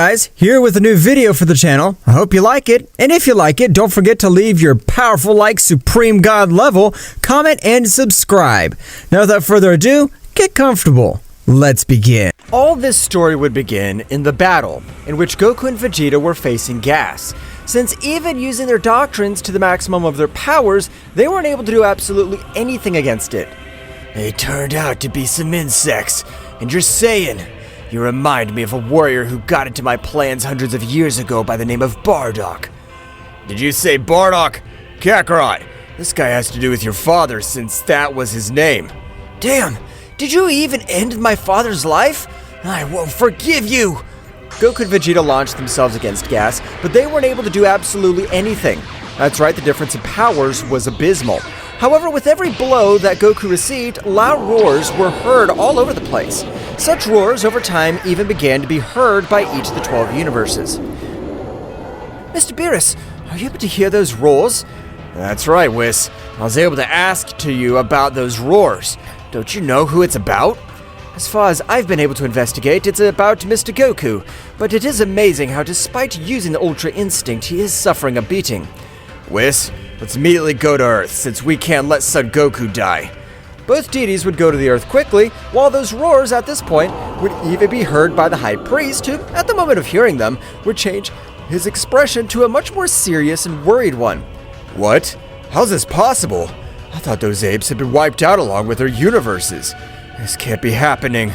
guys, here with a new video for the channel. I hope you like it, and if you like it, don't forget to leave your powerful like Supreme God level, comment, and subscribe. Now without further ado, get comfortable. Let's begin. All this story would begin in the battle, in which Goku and Vegeta were facing gas. Since even using their doctrines to the maximum of their powers, they weren't able to do absolutely anything against it. They turned out to be some insects, and you're saying, you remind me of a warrior who got into my plans hundreds of years ago by the name of Bardock. Did you say Bardock? Kakarot, this guy has to do with your father since that was his name. Damn, did you even end my father's life? I won't forgive you! Goku and Vegeta launched themselves against Gas, but they weren't able to do absolutely anything. That's right, the difference in powers was abysmal. However, with every blow that Goku received, loud roars were heard all over the place. Such roars over time even began to be heard by each of the 12 universes. Mr. Beerus, are you able to hear those roars? That's right, Whis. I was able to ask to you about those roars. Don't you know who it's about? As far as I've been able to investigate, it's about Mr. Goku, but it is amazing how despite using the Ultra Instinct, he is suffering a beating. Whis, let's immediately go to Earth, since we can't let Son Goku die. Both deities would go to the Earth quickly, while those roars at this point would even be heard by the High Priest, who, at the moment of hearing them, would change his expression to a much more serious and worried one. What? How's this possible? I thought those apes had been wiped out along with their universes. This can't be happening.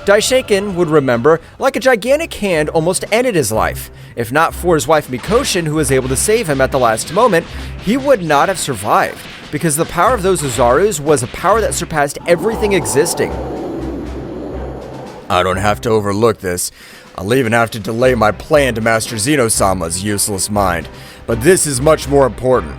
Daishoken would remember, like a gigantic hand almost ended his life. If not for his wife Mikoshin, who was able to save him at the last moment, he would not have survived, because the power of those ozarus was a power that surpassed everything existing. I don't have to overlook this. I'll even have to delay my plan to master Zeno-sama's useless mind. But this is much more important.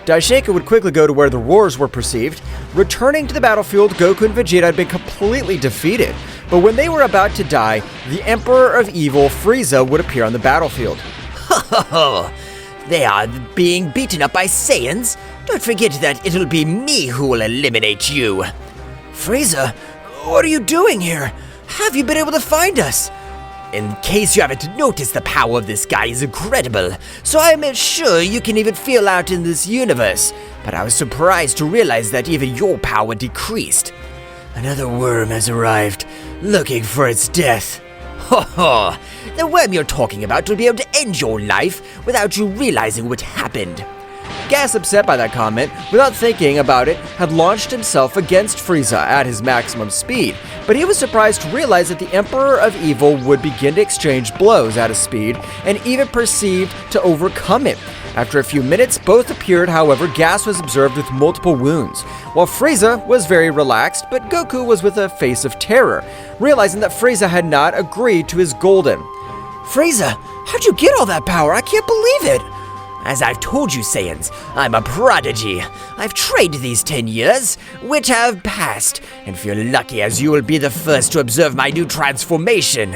Daishoken would quickly go to where the roars were perceived. Returning to the battlefield, Goku and Vegeta had been completely defeated. But when they were about to die, the Emperor of Evil, Frieza, would appear on the battlefield. They are being beaten up by Saiyans. Don't forget that it'll be me who will eliminate you. Frieza, what are you doing here? How have you been able to find us? In case you haven't noticed, the power of this guy is incredible, so I'm sure you can even feel out in this universe. But I was surprised to realize that even your power decreased. Another worm has arrived, looking for its death. Ho! The worm you're talking about will be able to end your life without you realizing what happened. Gas, upset by that comment, without thinking about it, had launched himself against Frieza at his maximum speed, but he was surprised to realize that the Emperor of Evil would begin to exchange blows at a speed and even perceived to overcome it. After a few minutes, both appeared. However, Gas was observed with multiple wounds, while Frieza was very relaxed, but Goku was with a face of terror, realizing that Frieza had not agreed to his golden. Frieza, how'd you get all that power? I can't believe it! As I've told you, Saiyans, I'm a prodigy. I've trained these 10 years, which have passed, and feel lucky as you will be the first to observe my new transformation.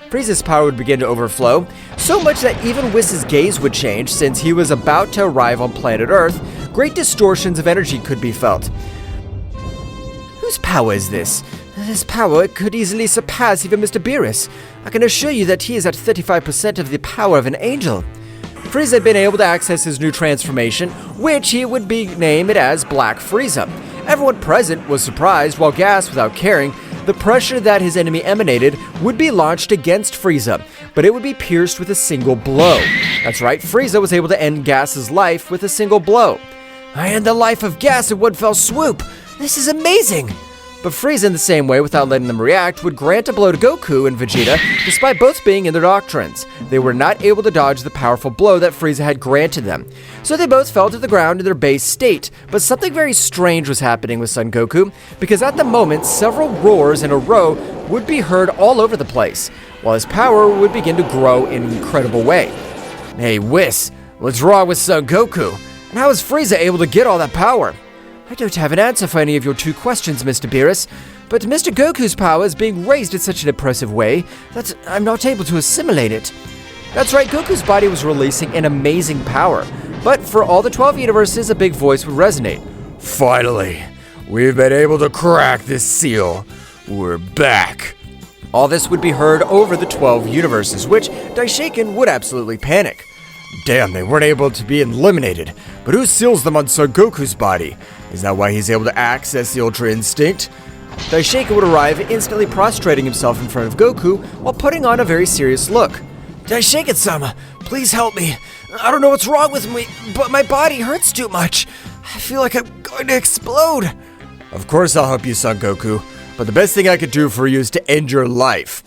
Frieza's power would begin to overflow, so much that even Whis' gaze would change since he was about to arrive on planet Earth. Great distortions of energy could be felt. Whose power is this? This power could easily surpass even Mr. Beerus. I can assure you that he is at 35% of the power of an angel. Frieza had been able to access his new transformation, which he would name it as Black Frieza. Everyone present was surprised, while Gas, without caring, the pressure that his enemy emanated would be launched against Frieza, but it would be pierced with a single blow. That's right, Frieza was able to end Gas's life with a single blow. I end the life of Gas in one fell swoop. This is amazing! But Frieza, in the same way, without letting them react, would grant a blow to Goku and Vegeta, despite both being in their doctrines. They were not able to dodge the powerful blow that Frieza had granted them. So they both fell to the ground in their base state, but something very strange was happening with Son Goku, because at the moment, several roars in a row would be heard all over the place, while his power would begin to grow in an incredible way. Hey, Whis, what's wrong with Son Goku? And how is Frieza able to get all that power? I don't have an answer for any of your two questions, Mr. Beerus, but Mr. Goku's power is being raised in such an impressive way that I'm not able to assimilate it. That's right, Goku's body was releasing an amazing power, but for all the 12 universes, a big voice would resonate. Finally, we've been able to crack this seal. We're back. All this would be heard over the 12 universes, which Daishaken would absolutely panic. Damn, they weren't able to be eliminated. But who seals them on Son Goku's body? Is that why he's able to access the Ultra Instinct? Daishaken would arrive, instantly prostrating himself in front of Goku while putting on a very serious look. Daishaken-sama, please help me. I don't know what's wrong with me, but my body hurts too much. I feel like I'm going to explode. Of course I'll help you, Son Goku, but the best thing I could do for you is to end your life.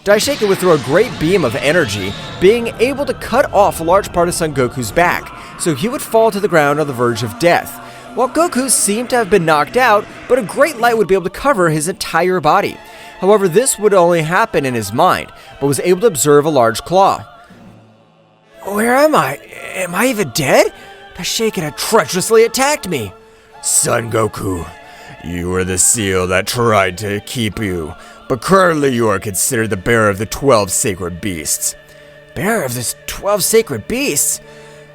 Daishaken would throw a great beam of energy, being able to cut off a large part of Son Goku's back, so he would fall to the ground on the verge of death. While Goku seemed to have been knocked out, but a great light would be able to cover his entire body. However, this would only happen in his mind, but was able to observe a large claw. Where am I? Am I even dead? Daishaken had treacherously attacked me. Son Goku, you were the seal that tried to keep you, but currently you are considered the bearer of the 12 sacred beasts. Bearer of the 12 sacred beasts?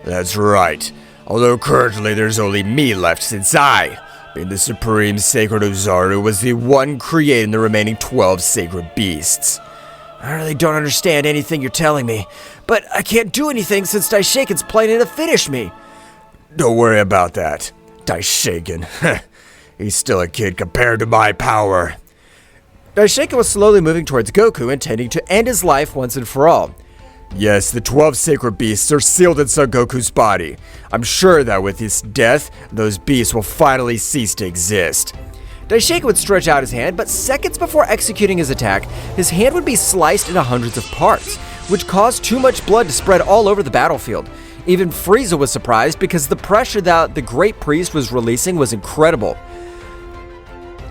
That's right. Although currently there's only me left, since I, being the supreme sacred Ozaru, was the one creating the remaining 12 sacred beasts. I really don't understand anything you're telling me, but I can't do anything since Daishaken's planning to finish me. Don't worry about that. Daishaken, he's still a kid compared to my power. Daishaken was slowly moving towards Goku, intending to end his life once and for all. Yes, the 12 sacred beasts are sealed in Son Goku's body. I'm sure that with his death, those beasts will finally cease to exist. Daishaken would stretch out his hand, but seconds before executing his attack, his hand would be sliced into hundreds of parts, which caused too much blood to spread all over the battlefield. Even Frieza was surprised because the pressure that the Great Priest was releasing was incredible.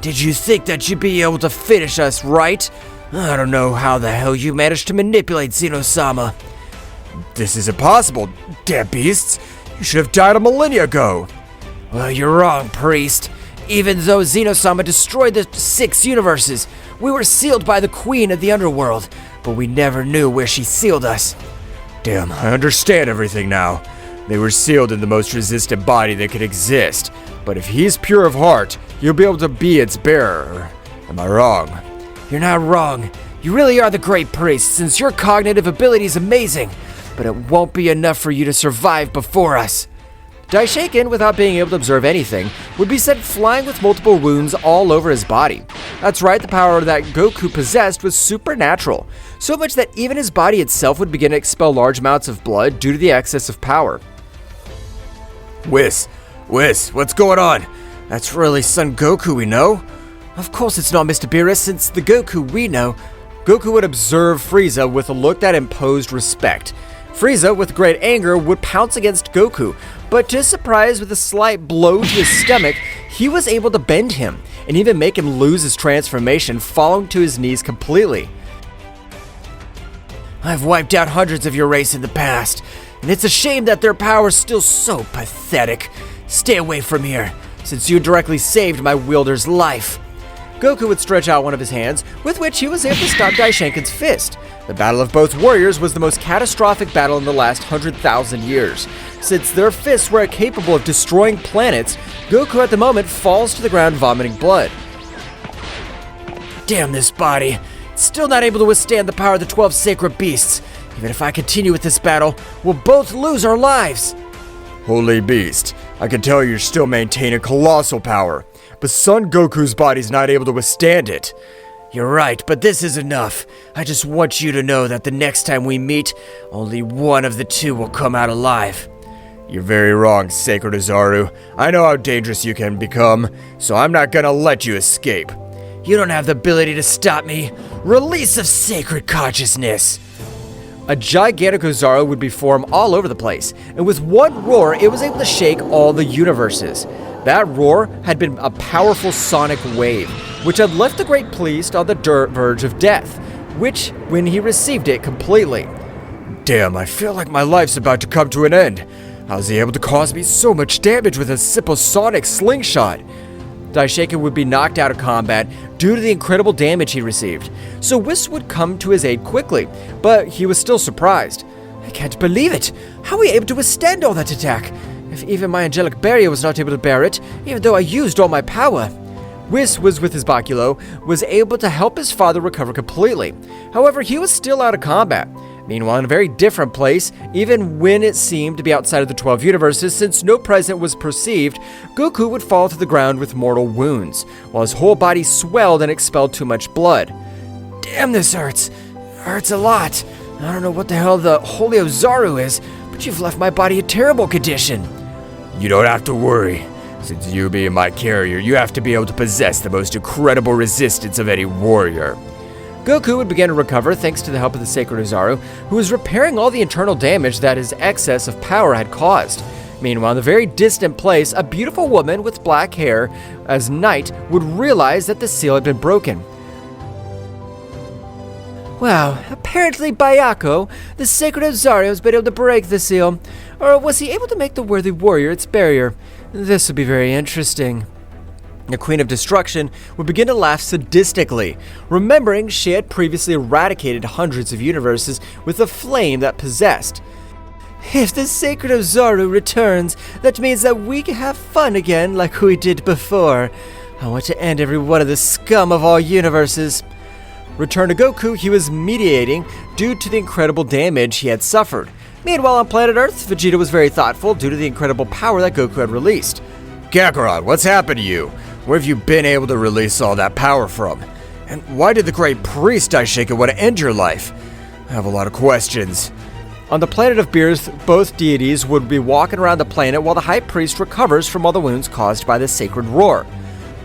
Did you think that you'd be able to finish us, right? I don't know how the hell you managed to manipulate Zeno-sama. This is impossible, damn beasts. You should have died a millennia ago. Well, you're wrong, priest. Even though Zeno-sama destroyed the 6 universes, we were sealed by the Queen of the Underworld, but we never knew where she sealed us. Damn, I understand everything now. They were sealed in the most resistant body that could exist, but if he's pure of heart, you'll be able to be its bearer. Am I wrong? You're not wrong. You really are the great priest, since your cognitive ability is amazing, but it won't be enough for you to survive before us. Daishaken, without being able to observe anything, would be sent flying with multiple wounds all over his body. That's right, the power that Goku possessed was supernatural, so much that even his body itself would begin to expel large amounts of blood due to the excess of power. Whis, what's going on? That's really Son Goku we know? Of course it's not Mr. Beerus, since the Goku we know. Goku would observe Frieza with a look that imposed respect. Frieza, with great anger, would pounce against Goku, but to his surprise, with a slight blow to his stomach, he was able to bend him, and even make him lose his transformation, falling to his knees completely. I've wiped out hundreds of your race in the past, and it's a shame that their power's still so pathetic. Stay away from here, since you directly saved my wielder's life. Goku would stretch out one of his hands, with which he was able to stop Daishaken's fist. The battle of both warriors was the most catastrophic battle in the last 100,000 years. Since their fists were capable of destroying planets, Goku at the moment falls to the ground vomiting blood. Damn this body. It's still not able to withstand the power of the 12 sacred beasts. Even if I continue with this battle, we'll both lose our lives. Holy beast, I can tell you're still maintaining colossal power, but Son Goku's body's not able to withstand it. You're right, but this is enough. I just want you to know that the next time we meet, only one of the two will come out alive. You're very wrong, Sacred Ozaru. I know how dangerous you can become, so I'm not gonna let you escape. You don't have the ability to stop me. Release of sacred consciousness. A gigantic Ozaru would be formed all over the place, and with one roar, it was able to shake all the universes. That roar had been a powerful sonic wave, which had left the Great Priest on the verge of death, which, when he received it completely. Damn, I feel like my life's about to come to an end. How's he able to cause me so much damage with a simple sonic slingshot? Daishaken would be knocked out of combat due to the incredible damage he received, so Whis would come to his aid quickly, but he was still surprised. I can't believe it! How were we able to withstand all that attack? If even my angelic barrier was not able to bear it, even though I used all my power. Whis was with his Bakulo, was able to help his father recover completely. However, he was still out of combat. Meanwhile, in a very different place, even when it seemed to be outside of the 12 universes, since no present was perceived, Goku would fall to the ground with mortal wounds, while his whole body swelled and expelled too much blood. Damn, this hurts. Hurts a lot. I don't know what the hell the Holy Ozaru is, but you've left my body in terrible condition. You don't have to worry. Since you being my carrier, you have to be able to possess the most incredible resistance of any warrior. Goku would begin to recover thanks to the help of the Sacred Ozaru, who was repairing all the internal damage that his excess of power had caused. Meanwhile, in a very distant place, a beautiful woman with black hair, as Night, would realize that the seal had been broken. Wow, apparently Bayako, the Sacred Ozaru, has been able to break the seal. Or was he able to make the worthy warrior its barrier? This would be very interesting. The Queen of Destruction would begin to laugh sadistically, remembering she had previously eradicated hundreds of universes with a flame that possessed. If the Sacred Ozaru returns, that means that we can have fun again like we did before. I want to end every one of the scum of all universes. Return to Goku, he was mediating due to the incredible damage he had suffered. Meanwhile, on planet Earth, Vegeta was very thoughtful due to the incredible power that Goku had released. Kakarot, what's happened to you? Where have you been able to release all that power from? And why did the great priest Daishoken want to end your life? I have a lot of questions. On the planet of Beers, both deities would be walking around the planet while the High Priest recovers from all the wounds caused by the Sacred Roar.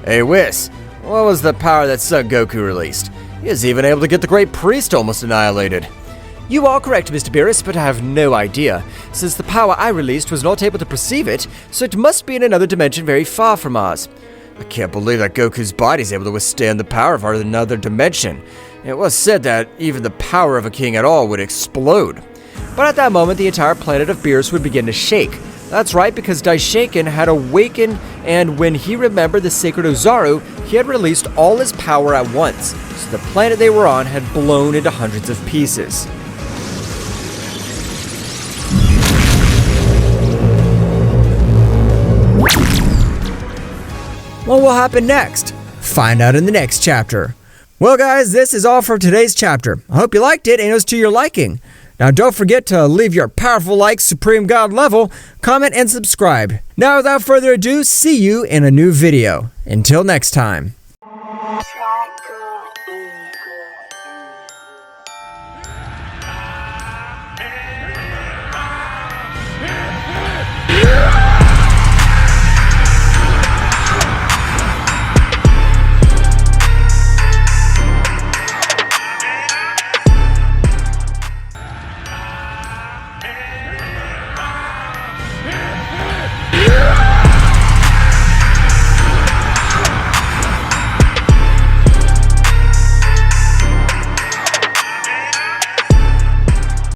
Hey Whis, what was the power that Son Goku released? He was even able to get the great priest almost annihilated. You are correct, Mr. Beerus, but I have no idea, since the power I released was not able to perceive it, so it must be in another dimension very far from ours. I can't believe that Goku's body is able to withstand the power of another dimension. It was said that even the power of a king at all would explode. But at that moment, the entire planet of Beerus would begin to shake. That's right, because Daishoken had awakened, and when he remembered the Sacred Ozaru, he had released all his power at once, so the planet they were on had blown into hundreds of pieces. What will happen next? Find out in the next chapter. Well guys, this is all for today's chapter. I hope you liked it and it was to your liking. Now don't forget to leave your powerful like Supreme God level, comment and subscribe. Now without further ado, see you in a new video. Until next time.